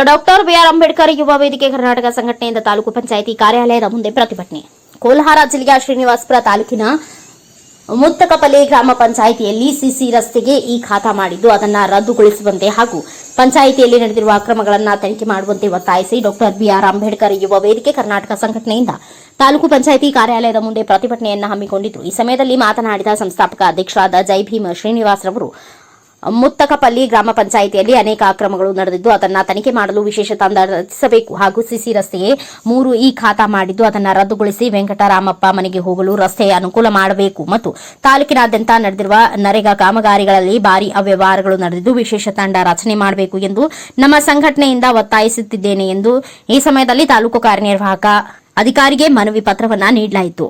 Doctor BR Ambedkar ಯುವ ವೇದಿಕೆ ಕರ್ನಾಟಕ ಸಂಘಟನೆಯಿಂದ ತಾಲೂಕು ಪಂಚಾಯಿತಿ ಕಾರ್ಯಾಲಯದ ಮುಂದೆ ಪ್ರತಿಭಟನೆ. ಕೋಲಾರ ಜಿಲ್ಲೆಯ ಶ್ರೀನಿವಾಸಪುರ ತಾಲೂಕಿನ ಮುತ್ತಕಪಲ್ಲಿ ಗ್ರಾಮ ಪಂಚಾಯಿತಿಯಲ್ಲಿ ಸಿಸಿ ರಸ್ತೆಗೆ ಈ ಖಾತಾ ಮಾಡಿದ್ದು ಅದನ್ನು ರದ್ದುಗೊಳಿಸುವಂತೆ ಹಾಗೂ ಪಂಚಾಯಿತಿಯಲ್ಲಿ ನಡೆದಿರುವ ಅಕ್ರಮಗಳನ್ನು ತನಿಖೆ ಮಾಡುವಂತೆ ಒತ್ತಾಯಿಸಿ ಡಾಕ್ಟರ್ ಬಿಆರ್ ಅಂಬೇಡ್ಕರ್ ಯುವ ವೇದಿಕೆ ಕರ್ನಾಟಕ ಸಂಘಟನೆಯಿಂದ ತಾಲೂಕು ಪಂಚಾಯಿತಿ ಕಾರ್ಯಾಲಯದ ಮುಂದೆ ಪ್ರತಿಭಟನೆಯನ್ನು ಹಮ್ಮಿಕೊಂಡಿದ್ದು, ಈ ಸಮಯದಲ್ಲಿ ಮಾತನಾಡಿದ ಸಂಸ್ಥಾಪಕ ಅಧ್ಯಕ್ಷರಾದ ಜೈ ಭೀಮ್ ಶ್ರೀನಿವಾಸ್ ರವರು ಮುತ್ತಕಪಲ್ಲಿ ಗ್ರಾಮ ಪಂಚಾಯಿತಿಯಲ್ಲಿ ಅನೇಕ ಅಕ್ರಮಗಳು ನಡೆದಿದ್ದು ಅದನ್ನು ತನಿಖೆ ಮಾಡಲು ವಿಶೇಷ ತಂಡ ರಚಿಸಬೇಕು ಹಾಗೂ ಸಿಸಿ ರಸ್ತೆಗೆ 3 ಈ ಖಾತಾ ಮಾಡಿದ್ದು ಅದನ್ನು ರದ್ದುಗೊಳಿಸಿ ವೆಂಕಟರಾಮಪ್ಪ ಮನೆಗೆ ಹೋಗಲು ರಸ್ತೆ ಅನುಕೂಲ ಮಾಡಬೇಕು ಮತ್ತು ತಾಲೂಕಿನಾದ್ಯಂತ ನಡೆದಿರುವ ನರೇಗಾ ಕಾಮಗಾರಿಗಳಲ್ಲಿ ಭಾರಿ ಅವ್ಯವಹಾರಗಳು ನಡೆದಿದ್ದು ವಿಶೇಷ ತಂಡ ರಚನೆ ಮಾಡಬೇಕು ಎಂದು ನಮ್ಮ ಸಂಘಟನೆಯಿಂದ ಒತ್ತಾಯಿಸುತ್ತಿದ್ದೇನೆ ಎಂದು ಈ ಸಮಯದಲ್ಲಿ ತಾಲೂಕು ಕಾರ್ಯನಿರ್ವಾಹಕ ಅಧಿಕಾರಿಗೆ ಮನವಿ ಪತ್ರವನ್ನು ನೀಡಲಾಯಿತು.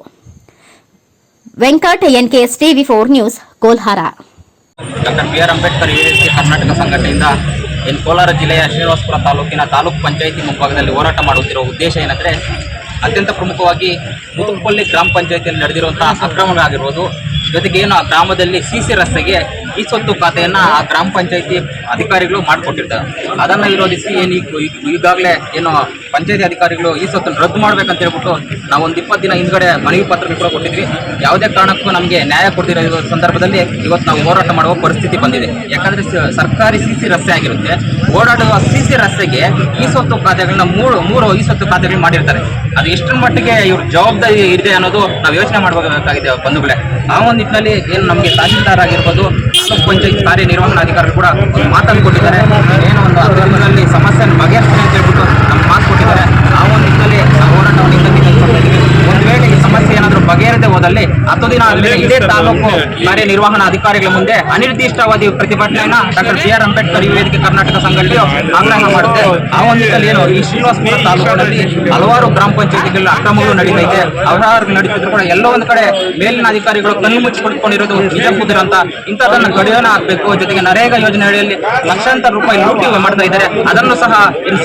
ವೆಂಕಟ್ ಎನ್ಕೆಎಸ್ ಟಿವಿ4 news Kolar. Doctor BR Ambedkar ಯುವ ವೇದಿಕೆ ಕರ್ನಾಟಕ ಸಂಘಟನೆಯಿಂದ ಕೋಲಾರ ಜಿಲ್ಲೆಯ ಶ್ರೀನಿವಾಸಪುರ ತಾಲೂಕಿನ ತಾಲೂಕು ಪಂಚಾಯಿತಿ ಮುಂಭಾಗದಲ್ಲಿ ಹೋರಾಟ ಮಾಡುತ್ತಿರುವ ಉದ್ದೇಶ ಏನಂದರೆ, ಅತ್ಯಂತ ಪ್ರಮುಖವಾಗಿ ಮುತ್ತಕಪಲ್ಲಿ ಗ್ರಾಮ ಪಂಚಾಯಿತಿಯಲ್ಲಿ ನಡೆದಿರುವಂತಹ ಅಕ್ರಮಗಳಾಗಿರ್ಬೋದು, ಜೊತೆಗೆ ಏನು ಆ ಗ್ರಾಮದಲ್ಲಿ ಸಿಸಿ ರಸ್ತೆಗೆ ಈ ಸ್ವತ್ತು ಖಾತೆಯನ್ನು ಆ ಗ್ರಾಮ ಪಂಚಾಯಿತಿ ಅಧಿಕಾರಿಗಳು ಮಾಡಿಕೊಟ್ಟಿರ್ತಾರೆ. ಅದನ್ನು ವಿರೋಧಿಸಿ ಈಗಾಗಲೇ ಏನು ಪಂಚಾಯಿತಿ ಅಧಿಕಾರಿಗಳು ಈ ಸ್ವತ್ತನ್ನು ರದ್ದು ಮಾಡಬೇಕಂತ ಹೇಳ್ಬಿಟ್ಟು ನಾವೊಂದು 20 ದಿನ ಹಿಂದ್ಗಡೆ ಮನವಿ ಪತ್ರ ಕೂಡ ಕೊಟ್ಟಿದ್ವಿ. ಯಾವುದೇ ಕಾರಣಕ್ಕೂ ನಮಗೆ ನ್ಯಾಯ ಕೊಡ್ತಿರೋ ಸಂದರ್ಭದಲ್ಲಿ ಇವತ್ತು ನಾವು ಹೋರಾಟ ಮಾಡುವ ಪರಿಸ್ಥಿತಿ ಬಂದಿದೆ. ಯಾಕಂದರೆ ಸರ್ಕಾರಿ ಸಿಸಿ ರಸ್ತೆ ಆಗಿರುತ್ತೆ, ಓಡಾಡುವ ಸಿಸಿ ರಸ್ತೆಗೆ ಈ ಸ್ವತ್ತು ಖಾತೆಗಳನ್ನ ಮೂರು ಈ ಸ್ವತ್ತು ಖಾತೆಗಳು ಮಾಡಿರ್ತಾರೆ. ಅದು ಎಷ್ಟರ ಮಟ್ಟಿಗೆ ಇವ್ರ ಜವಾಬ್ದಾರಿ ಇದೆ ಅನ್ನೋದು ನಾವು ಯೋಚನೆ ಮಾಡಬೇಕಾಗಿದೆ ಬಂಧುಗಳೇ. ಆ ಒಂದು ನಿಟ್ಟಿನಲ್ಲಿ ಏನು ನಮಗೆ ತಹಸೀಲ್ದಾರ್ ಆಗಿರ್ಬೋದು, ತಾಲೂಕು ಪಂಚಾಯತ್ ಕಾರ್ಯನಿರ್ವಹಣಾಧಿಕಾರಿಗಳು ಕೂಡ ಮಾತನ್ನು ಕೊಟ್ಟಿದ್ದಾರೆ. ಏನೋ ಒಂದು ಅಕ್ರಮದಲ್ಲಿ ಸಮಸ್ಯೆಯನ್ನು ಬಗೆಹರಿಸ್ತಾರೆ ಅಂತ ಹೇಳ್ಬಿಟ್ಟು ನಮ್ಗೆ ಮಾತು ಕೊಟ್ಟಿದ್ದಾರೆ. ಆ ಒಂದು ನಿಟ್ಟಿನಲ್ಲಿ ನಾವು ಹೋರಾಟವನ್ನು ಹಿಂದೆ ಒಂದು ವೇಳೆ ಈ ಸಮಸ್ಯೆ ಏನಾದರೂ ಬಗೆಹರದೆ ಹೋದಲ್ಲಿ 10 ದಿನ ಆದಮೇಲೆ ಇದೇ ತಾಲೂಕು ಕಾರ್ಯನಿರ್ವಹಣಾ ಅಧಿಕಾರಿಗಳ ಮುಂದೆ ಅನಿರ್ದಿಷ್ಟಾವಧಿ ಪ್ರತಿಭಟನೆಯನ್ನ ಡಾಕ್ಟರ್ ಬಿಆರ್ ಅಂಬೇಡ್ಕರ್ ಯುವ ವೇದಿಕೆ ಕರ್ನಾಟಕ ಸಂಘಟನೆಯು ಆಗ್ರಹ ಮಾಡುತ್ತೆ. ಆ ಒಂದು ನಿಟ್ಟಿನಲ್ಲಿ ಏನು ಈ ಶ್ರೀನಿವಾಸಪುರ ತಾಲೂಕಿನಲ್ಲಿ ಹಲವಾರು ಗ್ರಾಮ ಪಂಚಾಯತಿಗಳ ಅಕ್ರಮಗಳು ನಡೀತೈತೆ. ಅವ್ರು ನಡೀತಿದ್ರು ಕೂಡ ಎಲ್ಲೋ ಒಂದು ಕಡೆ ಮೇಲಿನ ಅಧಿಕಾರಿಗಳು ಕಣ್ಣು ಮುಚ್ಚಿಕೊಂಡಿರೋದು ನಿಜ ಕುದುರೆ ಅಂತ ಇಂಥದನ್ನು ಗಡಿಯೋಣ ಹಾಕಬೇಕು. ಜೊತೆಗೆ ನರೇಗಾ ಯೋಜನೆ ಅಡಿಯಲ್ಲಿ ಲಕ್ಷಾಂತರ ರೂಪಾಯಿ ಲೂಟಿ ಮಾಡ್ತಾ ಇದ್ದಾರೆ. ಅದನ್ನು ಸಹ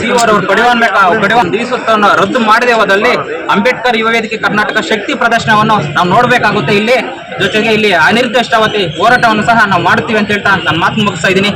ಸಿಒ ಅವರು ಕಡಿವಾಣ ಸ್ವತ್ತನ್ನು ರದ್ದು ಮಾಡದೆ ಹೋದಲ್ಲಿ ಅಂಬೇಡ್ಕರ್ ಯುವ ವೇದಿಕೆ ಕರ್ನಾಟಕ ಶಕ್ತಿ ಪ್ರದರ್ಶನವನ್ನು ನಾವು ನೋಡಬೇಕಾಗುತ್ತೆ. ಇಲ್ಲಿ ಜೊತೆಗೆ ಇಲ್ಲಿ ಅನಿರ್ದಿಷ್ಟಾವಧಿ ಹೋರಾಟವನ್ನು ಸಹ ನಾವು ಮಾಡ್ತೀವಿ ಅಂತ ಹೇಳ್ತಾ ನಾನು ಮಾತು ಮುಗಿಸ್ತಾ ಇದ್ದೀನಿ.